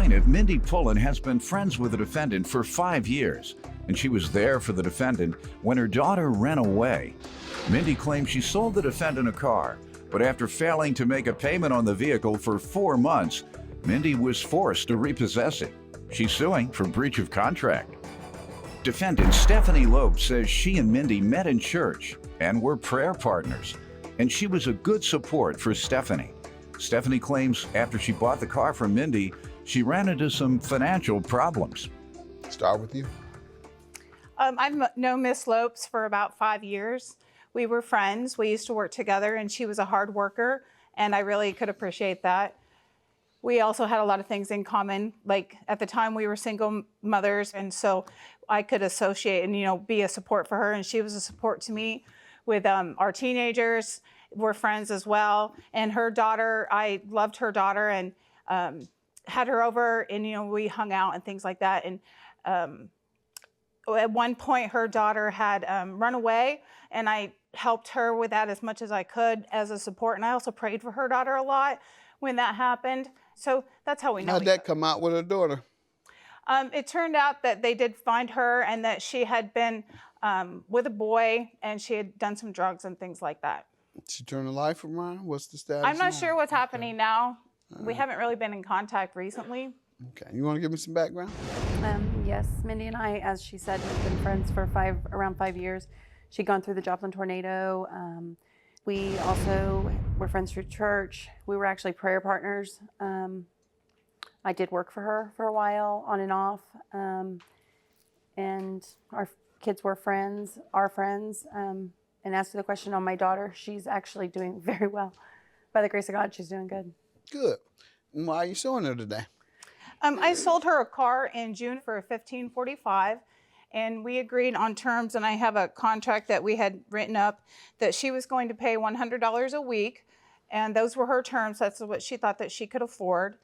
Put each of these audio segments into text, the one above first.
Plaintiff Mindy Pullen has been friends with the defendant for 5 years, and she was there for the defendant when her daughter ran away. Mindy claims she sold the defendant a car, but after failing to make a payment on the vehicle for 4 months, Mindy was forced to repossess it. She's suing for breach of contract. Defendant Stephanie Loeb says she and Mindy met in church and were prayer partners, and she was a good support for Stephanie. Stephanie claims after she bought the car from Mindy, she ran into some financial problems. Start with you. I've known Miss Lopes for about 5 years. We were friends. We used to work together, and she was a hard worker, and I really could appreciate that. We also had a lot of things in common. Like at the time, we were single mothers, and so I could associate and be a support for her, and she was a support to me with our teenagers. We're friends as well, and her daughter, I loved her daughter, and had her over, and we hung out and things like that. And at one point, her daughter had run away, and I helped her with that as much as I could as a support. And I also prayed for her daughter a lot when that happened. So that's how we know. How'd that come out with her daughter? It turned out that they did find her, and that she had been with a boy, and she had done some drugs and things like that. She turned her life around? What's the status I'm not now? sure what's happening now. We haven't really been in contact recently. Okay, you want to give me some background? Yes, Mindy and I, as she said, have been friends for around 5 years. She'd gone through the Joplin tornado. We also were friends through church. We were actually prayer partners. I did work for her for a while, on and off. And our kids were friends, our friends. And as to the question on my daughter, she's actually doing very well. By the grace of God, she's doing good. Good. And why are you showing her today? I sold her a car in June for $1,545, and we agreed on terms, and I have a contract that we had written up that she was going to pay $100 a week, and those were her terms. That's what she thought that she could afford.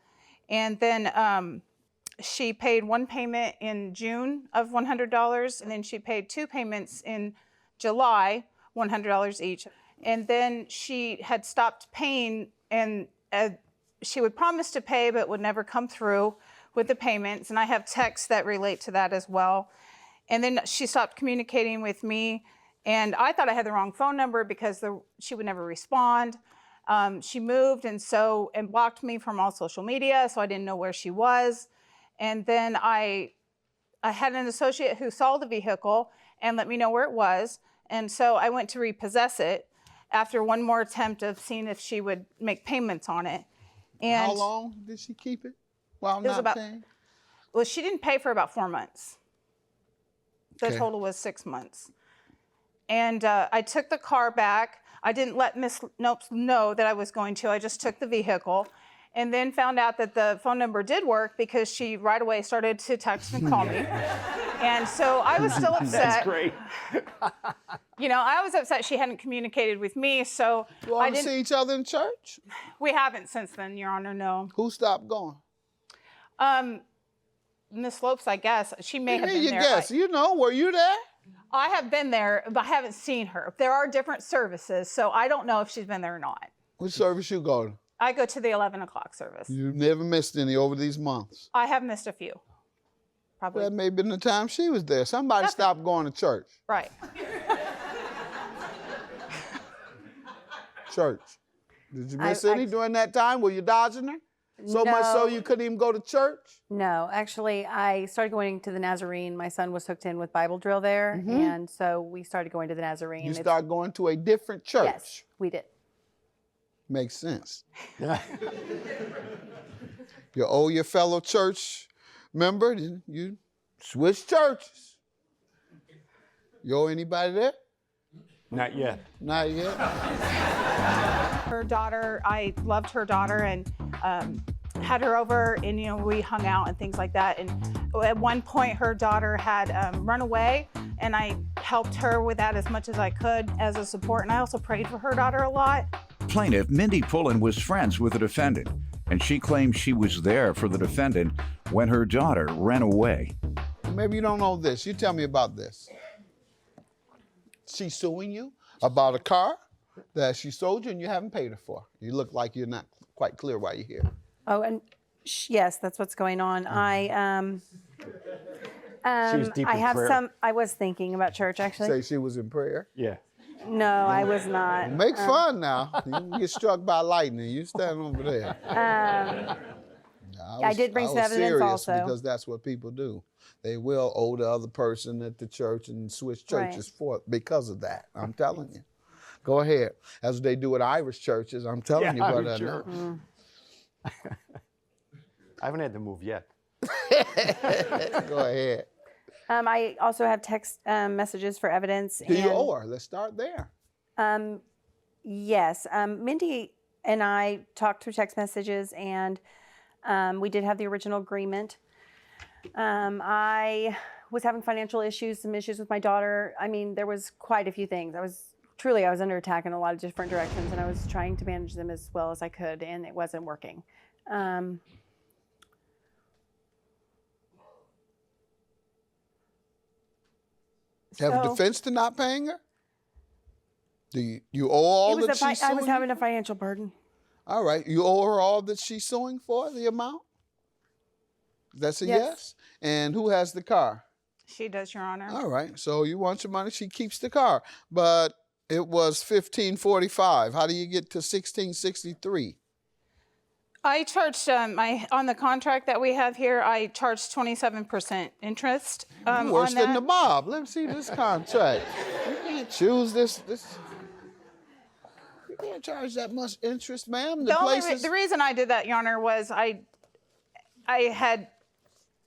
And then she paid one payment in June of $100, and then she paid 2 payments in July, $100 each. And then she had stopped paying, and she would promise to pay but would never come through with the payments. And I have texts that relate to that as well. And then she stopped communicating with me, and I thought I had the wrong phone number because she would never respond. She moved and blocked me from all social media, so I didn't know where she was. And then I had an associate who saw the vehicle and let me know where it was. And so I went to repossess it after one more attempt of seeing if she would make payments on it. And how long did she keep it while not paying? Well, she didn't pay for about 4 months. The Okay. total was 6 months. And I took the car back. I didn't let Miss Nopes know that I was going to. I just took the vehicle, and then found out that the phone number did work because she right away started to text and call me. And so I was still upset. That's great. I was upset she hadn't communicated with me, so You all see each other in church? We haven't since then, Your Honor, no. Who stopped going? Miss Lopes, I guess. She may have been You there. guess. Were you there? I have been there, but I haven't seen her. There are different services, so I don't know if she's been there or not. Which service you go to? I go to the 11 o'clock service. You've never missed any over these months. I have missed a few. Probably. That may have been the time she was there. Somebody stopped going to church. Right. Church. Did you miss any during that time? Were you dodging her? So much so you couldn't even go to church? No, actually, I started going to the Nazarene. My son was hooked in with Bible drill there, and so we started going to the Nazarene. You started going to a different church? Yes, we did. Makes sense. You owe your fellow church member, then you switch churches. You owe anybody there? Not yet. Not yet. Her daughter, I loved her daughter, and had her over, and we hung out and things like that. And at one point, her daughter had run away, and I helped her with that as much as I could as a support. And I also prayed for her daughter a lot. Plaintiff Mindy Pullen was friends with the defendant, and she claims she was there for the defendant when her daughter ran away. Maybe you don't know this. You tell me about this. She's suing you about a car that she sold you and you haven't paid her for. You look like you're not quite clear why you're here. Oh, and Yes, that's what's going on. She was deep I in have prayer. I was thinking about church, actually. Say she was in prayer. Yeah. No, I was not. Make fun now. You can get struck by lightning. You stand over there. I did bring some was evidence serious also. because that's what people do. They will owe the other person at the church and switch churches for because of that. I'm telling you. Go ahead. That's what they do at Irish churches. I'm telling you what I know. Mm. I haven't had to move yet. Go ahead. I also have text messages for evidence. Do you owe her? Let's start there. Yes. Mindy and I talked through text messages, and we did have the original agreement. I was having financial issues, some issues with my daughter. I mean, there was quite a few things. I was under attack in a lot of different directions, and I was trying to manage them as well as I could, and it wasn't working. Have a defense to not paying her? Do you owe all that she's suing? I was having a financial burden. All right. You owe her all that she's suing for, the amount? That's a yes? And who has the car? She does, Your Honor. All right. So you want your money, she keeps the car. But it was $1,545. How do you get to $1,663? I charged on the contract that we have here. I charged 27% interest. Worse on than that. the mob. Let me see this contract. You can't choose this. You can't charge that much interest, ma'am. The reason I did that, Your Honor, was I had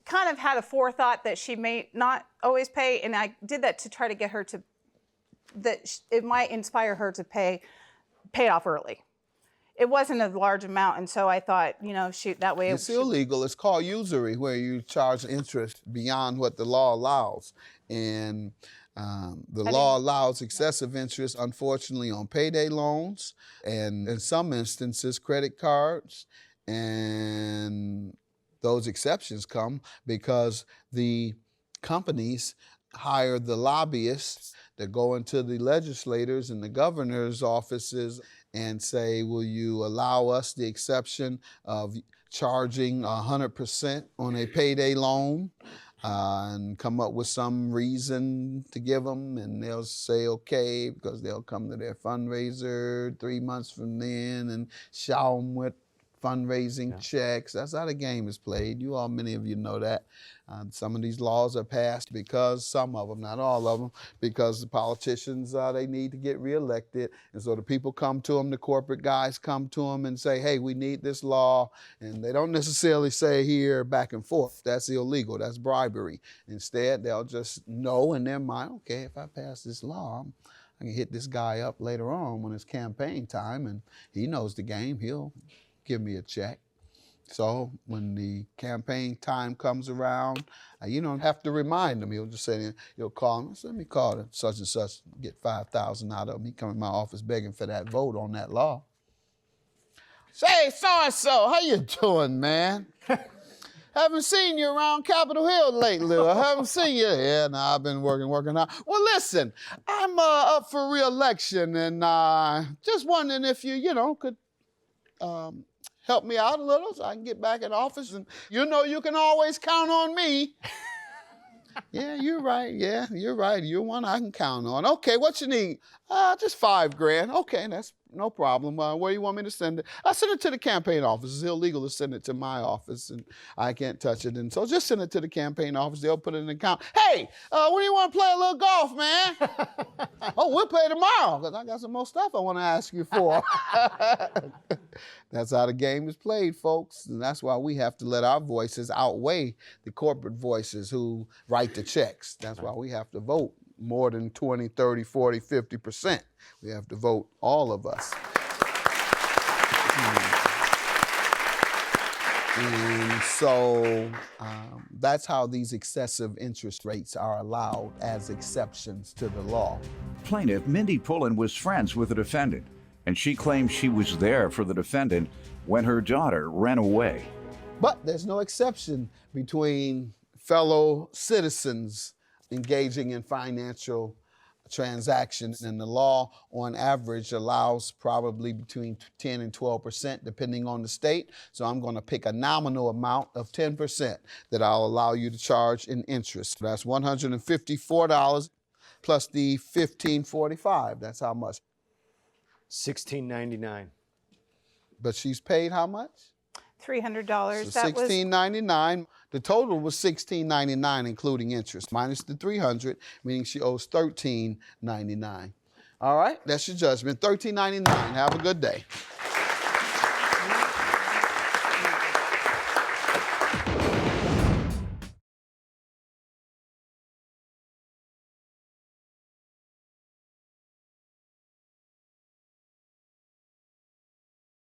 kind of had a forethought that she may not always pay, and I did that to try to get her to, it might inspire her to pay it off early. It wasn't a large amount, and so I thought, that way. It's illegal. It's called usury, where you charge interest beyond what the law allows. And the law allows excessive interest, unfortunately, on payday loans and in some instances, credit cards. And those exceptions come because the companies hire the lobbyists that go into the legislators and the governor's offices and say, will you allow us the exception of charging 100% on a payday loan? And come up with some reason to give them, and they'll say okay, because they'll come to their fundraiser 3 months from then and shower them with fundraising checks. That's how the game is played. Many of you know that. Some of these laws are passed because, some of them, not all of them, because the politicians, they need to get reelected. And so the people come to them, the corporate guys come to them and say, hey, we need this law. And they don't necessarily say here back and forth. That's illegal. That's bribery. Instead, they'll just know in their mind, okay, if I pass this law, I can hit this guy up later on when it's campaign time, and he knows the game. He'll give me a check. So when the campaign time comes around, you don't have to remind him. He'll just say, he'll call him, let me call him, such and such, get $5,000 out of him. He come in my office begging for that vote on that law. Say, so-and-so, how you doing, man? Haven't seen you around Capitol Hill lately. I haven't seen you. Yeah, no, I've been working hard. Well, listen, I'm up for re-election, and just wondering if you could help me out a little so I can get back in office. And you can always count on me. Yeah, you're right. Yeah, you're right. You're one I can count on. Okay, what you need? Just $5,000. Okay, that's no problem. Where you want me to send it? I send it to the campaign office. It's illegal to send it to my office, and I can't touch it. And so just send it to the campaign office. They'll put it in the account. Hey, when do you want to play a little golf, man? Oh, we'll play tomorrow, because I got some more stuff I want to ask you for. That's how the game is played, folks. And that's why we have to let our voices outweigh the corporate voices who write the checks. That's why we have to vote more than 20, 30, 40, 50%. We have to vote, all of us. And so that's how these excessive interest rates are allowed as exceptions to the law. Plaintiff Mindy Pullen was friends with the defendant, and she claims she was there for the defendant when her daughter ran away. But there's no exception between fellow citizens engaging in financial transaction, and the law on average allows probably between 10 and 12% depending on the state. So I'm going to pick a nominal amount of 10% that I'll allow you to charge in interest. That's $154 plus the $1,545. That's how much? $16.99. But she's paid how much? $300. So $16.99. The total was $16.99 including interest, minus the $300, meaning she owes $13.99. All right, that's your judgment. $13.99. Have a good day.